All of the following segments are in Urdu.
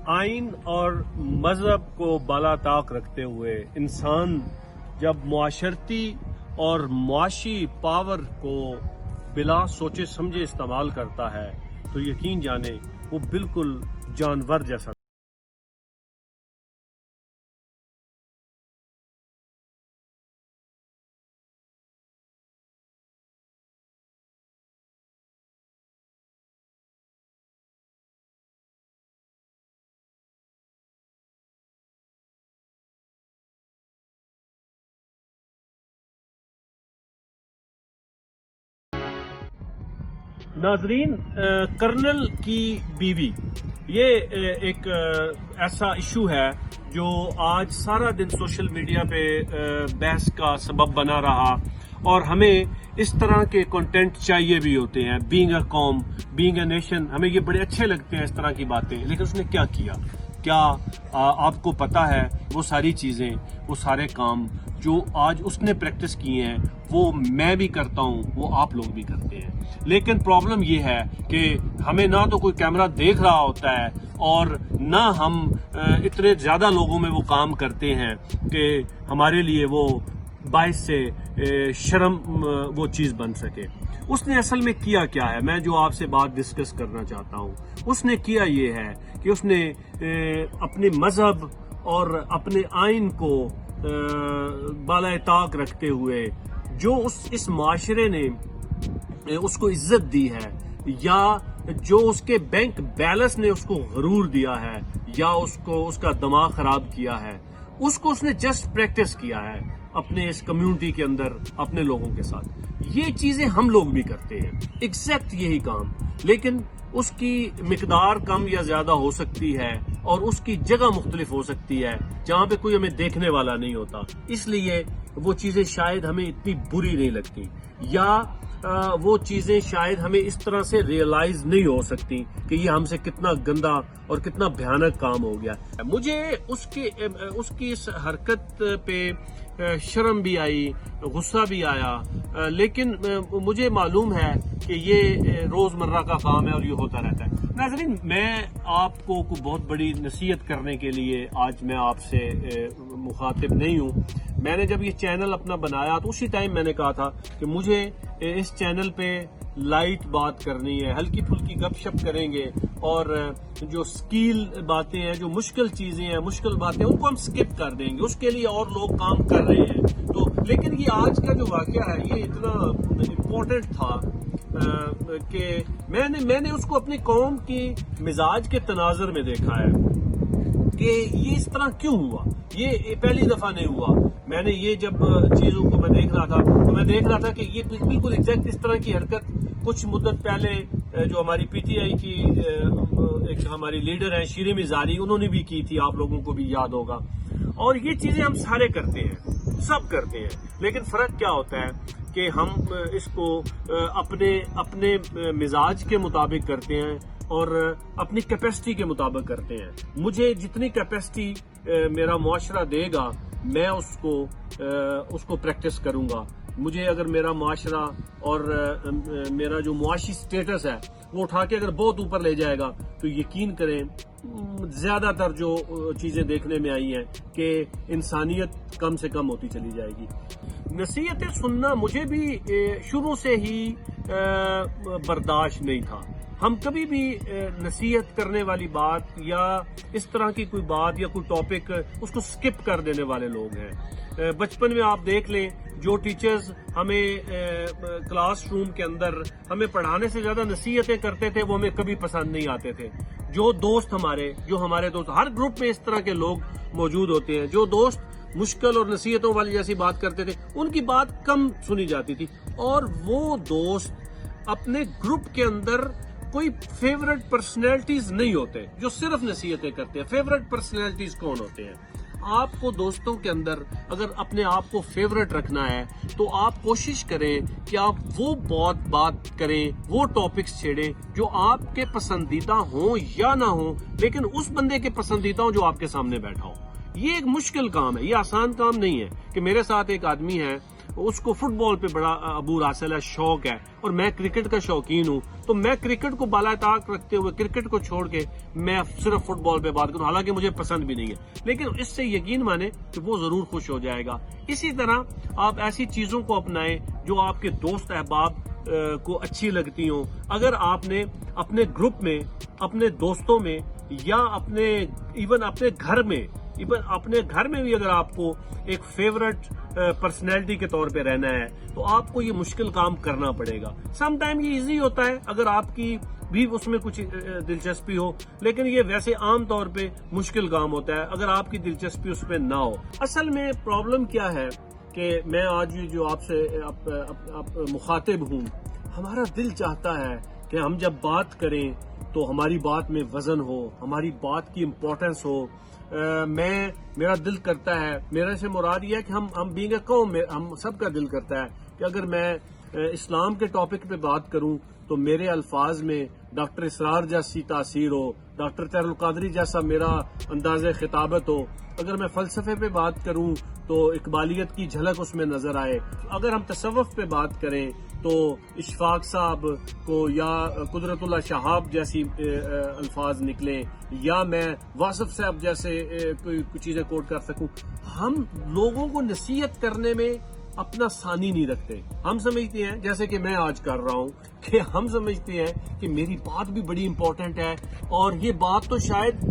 آئین اور مذہب کو بالا طاق رکھتے ہوئے انسان جب معاشرتی اور معاشی پاور کو بلا سوچے سمجھے استعمال کرتا ہے تو یقین جانے وہ بالکل جانور جیسا ناظرین، کرنل کی بیوی یہ ایک ایسا ایشو ہے جو آج سارا دن سوشل میڈیا پہ بحث کا سبب بنا رہا، اور ہمیں اس طرح کے کنٹینٹ چاہیے بھی ہوتے ہیں۔ بینگ اے قوم، بینگ اے نیشن، ہمیں یہ بڑے اچھے لگتے ہیں اس طرح کی باتیں، لیکن اس نے کیا آپ کو پتا ہے؟ وہ ساری چیزیں، وہ سارے کام جو آج اس نے پریکٹس کیے ہیں وہ میں بھی کرتا ہوں، وہ آپ لوگ بھی کرتے ہیں، لیکن پرابلم یہ ہے کہ ہمیں نہ تو کوئی کیمرہ دیکھ رہا ہوتا ہے اور نہ ہم اتنے زیادہ لوگوں میں وہ کام کرتے ہیں کہ ہمارے لیے وہ باعث سے شرم وہ چیز بن سکے۔ اس نے اصل میں کیا ہے، میں جو آپ سے بات ڈسکس کرنا چاہتا ہوں، اس نے کیا یہ ہے کہ اس نے اپنے مذہب اور اپنے آئین کو بالائے طاق رکھتے ہوئے جو اس معاشرے نے اس کو عزت دی ہے، یا جو اس کے بینک بیلنس نے اس کو غرور دیا ہے، یا اس کا دماغ خراب کیا ہے، اس کو اس نے جسٹ پریکٹس کیا ہے اپنے اس کمیونٹی کے اندر اپنے لوگوں کے ساتھ۔ یہ چیزیں ہم لوگ بھی کرتے ہیں، ایگزیکٹ یہی کام، لیکن اس کی مقدار کم یا زیادہ ہو سکتی ہے اور اس کی جگہ مختلف ہو سکتی ہے جہاں پہ کوئی ہمیں دیکھنے والا نہیں ہوتا، اس لیے وہ چیزیں شاید ہمیں اتنی بری نہیں لگتی، یا وہ چیزیں شاید ہمیں اس طرح سے ریئلائز نہیں ہو سکتی کہ یہ ہم سے کتنا گندا اور کتنا بھیانک کام ہو گیا۔ مجھے اس کی اس حرکت پہ شرم بھی آئی، غصہ بھی آیا، لیکن مجھے معلوم ہے کہ یہ روزمرہ کا کام ہے اور یہ ہوتا رہتا ہے۔ ناظرین، میں آپ کو بہت بڑی نصیحت کرنے کے لیے آج میں آپ سے مخاطب نہیں ہوں۔ میں نے جب یہ چینل اپنا بنایا تو اسی ٹائم میں نے کہا تھا کہ مجھے اس چینل پہ لائٹ بات کرنی ہے، ہلکی پھلکی گپ شپ کریں گے، اور جو سکیل باتیں ہیں، جو مشکل چیزیں ہیں، مشکل باتیں، ان کو ہم سکپ کر دیں گے، اس کے لیے اور لوگ کام کر رہے ہیں۔ تو لیکن یہ آج کا جو واقعہ ہے یہ اتنا امپورٹنٹ تھا کہ میں نے اس کو اپنی قوم کی مزاج کے تناظر میں دیکھا ہے کہ یہ اس طرح کیوں ہوا۔ یہ پہلی دفعہ نہیں ہوا۔ میں نے یہ جب چیزوں کو میں دیکھ رہا تھا تو میں دیکھ رہا تھا کہ یہ بالکل ایگزیکٹ اس طرح کی حرکت کچھ مدت پہلے جو ہماری پی ٹی آئی کی ایک ہماری لیڈر ہیں شیریں مزاری، انہوں نے بھی کی تھی، آپ لوگوں کو بھی یاد ہوگا۔ اور یہ چیزیں ہم سارے کرتے ہیں، سب کرتے ہیں، لیکن فرق کیا ہوتا ہے کہ ہم اس کو اپنے مزاج کے مطابق کرتے ہیں اور اپنی کیپیسٹی کے مطابق کرتے ہیں۔ مجھے جتنی کیپیسٹی میرا معاشرہ دے گا میں اس کو پریکٹس کروں گا۔ مجھے اگر میرا معاشرہ اور میرا جو معاشی سٹیٹس ہے وہ اٹھا کے اگر بہت اوپر لے جائے گا تو یقین کریں زیادہ تر جو چیزیں دیکھنے میں آئی ہیں کہ انسانیت کم سے کم ہوتی چلی جائے گی۔ نصیحتیں سننا مجھے بھی شروع سے ہی برداشت نہیں تھا۔ ہم کبھی بھی نصیحت کرنے والی بات یا اس طرح کی کوئی بات یا کوئی ٹاپک اس کو سکپ کر دینے والے لوگ ہیں۔ بچپن میں آپ دیکھ لیں جو ٹیچرز ہمیں کلاس روم کے اندر ہمیں پڑھانے سے زیادہ نصیحتیں کرتے تھے وہ ہمیں کبھی پسند نہیں آتے تھے۔ جو ہمارے دوست ہر گروپ میں اس طرح کے لوگ موجود ہوتے ہیں، جو دوست مشکل اور نصیحتوں والی جیسی بات کرتے تھے ان کی بات کم سنی جاتی تھی، اور وہ دوست اپنے گروپ کے اندر کوئی فیورٹ پرسنالٹیز نہیں ہوتے جو صرف نصیحتیں کرتے ہیں۔ فیورٹ پرسنالٹیز کون ہوتے ہیں؟ آپ کو دوستوں کے اندر اگر اپنے آپ کو فیورٹ رکھنا ہے تو آپ کوشش کریں کہ آپ وہ بات کریں، وہ ٹاپکس چھیڑیں جو آپ کے پسندیدہ ہوں یا نہ ہوں، لیکن اس بندے کے پسندیدہ ہوں جو آپ کے سامنے بیٹھا ہو۔ یہ ایک مشکل کام ہے، یہ آسان کام نہیں ہے کہ میرے ساتھ ایک آدمی ہے اس کو فٹ بال پہ بڑا عبور حاصل ہے، شوق ہے، اور میں کرکٹ کا شوقین ہوں، تو میں کرکٹ کو بالا طاق رکھتے ہوئے کرکٹ کو چھوڑ کے میں صرف فٹ بال پہ بات کروں، حالانکہ مجھے پسند بھی نہیں ہے، لیکن اس سے یقین مانے کہ وہ ضرور خوش ہو جائے گا۔ اسی طرح آپ ایسی چیزوں کو اپنائیں جو آپ کے دوست احباب کو اچھی لگتی ہوں۔ اگر آپ نے اپنے گروپ میں، اپنے دوستوں میں، یا ایون اپنے گھر میں بھی اگر آپ کو ایک فیورٹ پرسنالٹی کے طور پہ رہنا ہے تو آپ کو یہ مشکل کام کرنا پڑے گا۔ سم ٹائم یہ ایزی ہوتا ہے اگر آپ کی بھی اس میں کچھ دلچسپی ہو، لیکن یہ ویسے عام طور پہ مشکل کام ہوتا ہے اگر آپ کی دلچسپی اس پہ نہ ہو۔ اصل میں پرابلم کیا ہے کہ میں آج جو آپ سے مخاطب ہوں، ہمارا دل چاہتا ہے کہ ہم جب بات کریں تو ہماری بات میں وزن ہو، ہماری بات کی امپورٹنس ہو۔ میرا دل کرتا ہے، میرے سے مراد یہ ہے کہ ہم بینگ اے قوم، ہم سب کا دل کرتا ہے کہ اگر میں اسلام کے ٹاپک پہ بات کروں تو میرے الفاظ میں ڈاکٹر اسرار جیسی تاثیر ہو، ڈاکٹر طاہر القادری جیسا میرا انداز خطابت ہو۔ اگر میں فلسفے پہ بات کروں تو اقبالیت کی جھلک اس میں نظر آئے۔ اگر ہم تصوف پہ بات کریں تو اشفاق صاحب کو یا قدرت اللہ شہاب جیسی الفاظ نکلیں، یا میں واصف صاحب جیسے کوئی چیزیں کوٹ کر سکوں۔ ہم لوگوں کو نصیحت کرنے میں اپنا ثانی نہیں رکھتے۔ ہم سمجھتے ہیں، جیسے کہ میں آج کر رہا ہوں، کہ ہم سمجھتے ہیں کہ میری بات بھی بڑی امپورٹنٹ ہے، اور یہ بات تو شاید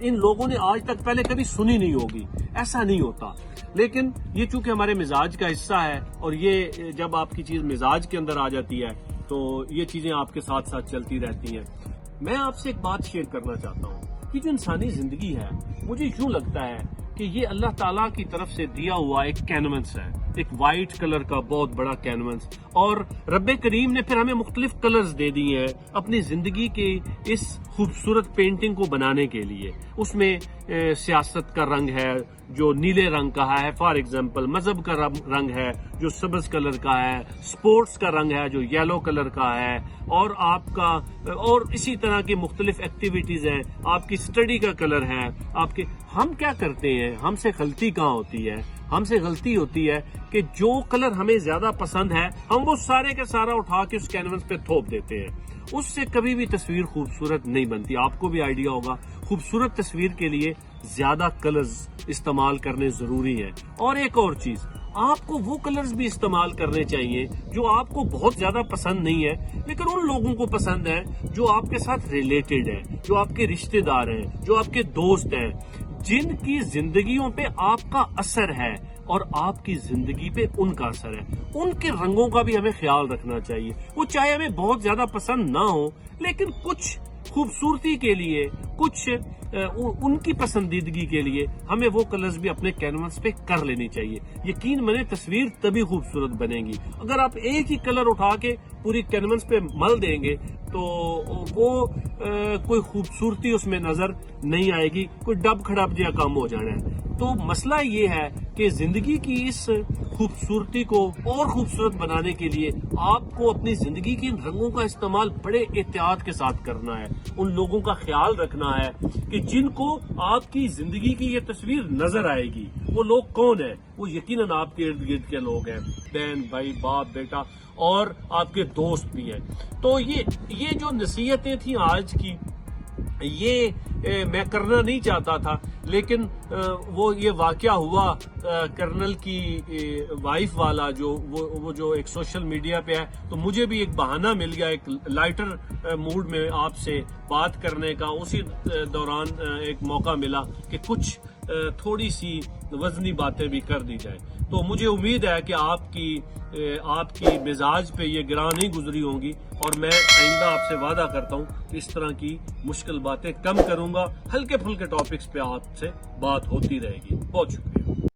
ان لوگوں نے آج تک پہلے کبھی سنی نہیں ہوگی۔ ایسا نہیں ہوتا، لیکن یہ چونکہ ہمارے مزاج کا حصہ ہے، اور یہ جب آپ کی چیز مزاج کے اندر آ جاتی ہے تو یہ چیزیں آپ کے ساتھ ساتھ چلتی رہتی ہیں۔ میں آپ سے ایک بات شیئر کرنا چاہتا ہوں کہ جو انسانی زندگی ہے، مجھے یوں لگتا ہے کہ یہ اللہ تعالیٰ کی طرف سے دیا ہوا ایک کینوس ہے، ایک وائٹ کلر کا بہت بڑا کینوس، اور رب کریم نے پھر ہمیں مختلف کلرز دے دیے ہیں اپنی زندگی کے اس خوبصورت پینٹنگ کو بنانے کے لیے۔ اس میں سیاست کا رنگ ہے جو نیلے رنگ کا ہے، فار ایگزامپل مذہب کا رنگ ہے جو سبز کلر کا ہے، سپورٹس کا رنگ ہے جو یلو کلر کا ہے، اور آپ کا اور اسی طرح کی مختلف ایکٹیویٹیز ہیں، آپ کی اسٹڈی کا کلر ہے، آپ کے۔ ہم کیا کرتے ہیں، ہم سے غلطی کہاں ہوتی ہے؟ ہم سے غلطی ہوتی ہے کہ جو کلر ہمیں زیادہ پسند ہے ہم وہ سارے کا سارا اٹھا کے اس کینوس پہ تھوپ دیتے ہیں۔ اس سے کبھی بھی تصویر خوبصورت نہیں بنتی۔ آپ کو بھی آئیڈیا ہوگا، خوبصورت تصویر کے لیے زیادہ کلرز استعمال کرنے ضروری ہیں۔ اور ایک اور چیز، آپ کو وہ کلرز بھی استعمال کرنے چاہیے جو آپ کو بہت زیادہ پسند نہیں ہے لیکن ان لوگوں کو پسند ہے جو آپ کے ساتھ ریلیٹڈ ہیں، جو آپ کے رشتہ دار ہیں، جو آپ کے دوست ہیں، جن کی زندگیوں پہ آپ کا اثر ہے اور آپ کی زندگی پہ ان کا اثر ہے۔ ان کے رنگوں کا بھی ہمیں خیال رکھنا چاہیے، وہ چاہے ہمیں بہت زیادہ پسند نہ ہو، لیکن کچھ خوبصورتی کے لیے، کچھ ان کی پسندیدگی کے لیے ہمیں وہ کلرز بھی اپنے کینوس پہ کر لینی چاہیے۔ یقین مانے تصویر تبھی خوبصورت بنے گی۔ اگر آپ ایک ہی کلر اٹھا کے پوری کینوس پہ مل دیں گے تو وہ کوئی خوبصورتی اس میں نظر نہیں آئے گی، کوئی ڈب کھڑب جہاں کام ہو جانا ہے۔ تو مسئلہ یہ ہے کہ زندگی کی اس خوبصورتی کو اور خوبصورت بنانے کے لیے آپ کو اپنی زندگی کے ان رنگوں کا استعمال بڑے احتیاط کے ساتھ کرنا ہے، ان لوگوں کا خیال رکھنا ہے کہ جن کو آپ کی زندگی کی یہ تصویر نظر آئے گی۔ وہ لوگ کون ہیں؟ وہ یقیناً آپ کے ارد گرد کے لوگ ہیں، بہن، بھائی، باپ، بیٹا، اور آپ کے دوست بھی ہیں۔ تو یہ جو نصیحتیں تھیں آج کی، یہ میں کرنا نہیں چاہتا تھا، لیکن وہ یہ واقعہ ہوا کرنل کی وائف والا، وہ جو ایک سوشل میڈیا پہ ہے، تو مجھے بھی ایک بہانہ مل گیا ایک لائٹر موڈ میں آپ سے بات کرنے کا۔ اسی دوران ایک موقع ملا کہ کچھ تھوڑی سی وزنی باتیں بھی کر دی جائیں۔ تو مجھے امید ہے کہ آپ کی مزاج پہ یہ گراں نہیں گزری ہوں گی، اور میں آئندہ آپ سے وعدہ کرتا ہوں کہ اس طرح کی مشکل باتیں کم کروں گا، ہلکے پھلکے ٹاپکس پہ آپ سے بات ہوتی رہے گی۔ بہت شکریہ۔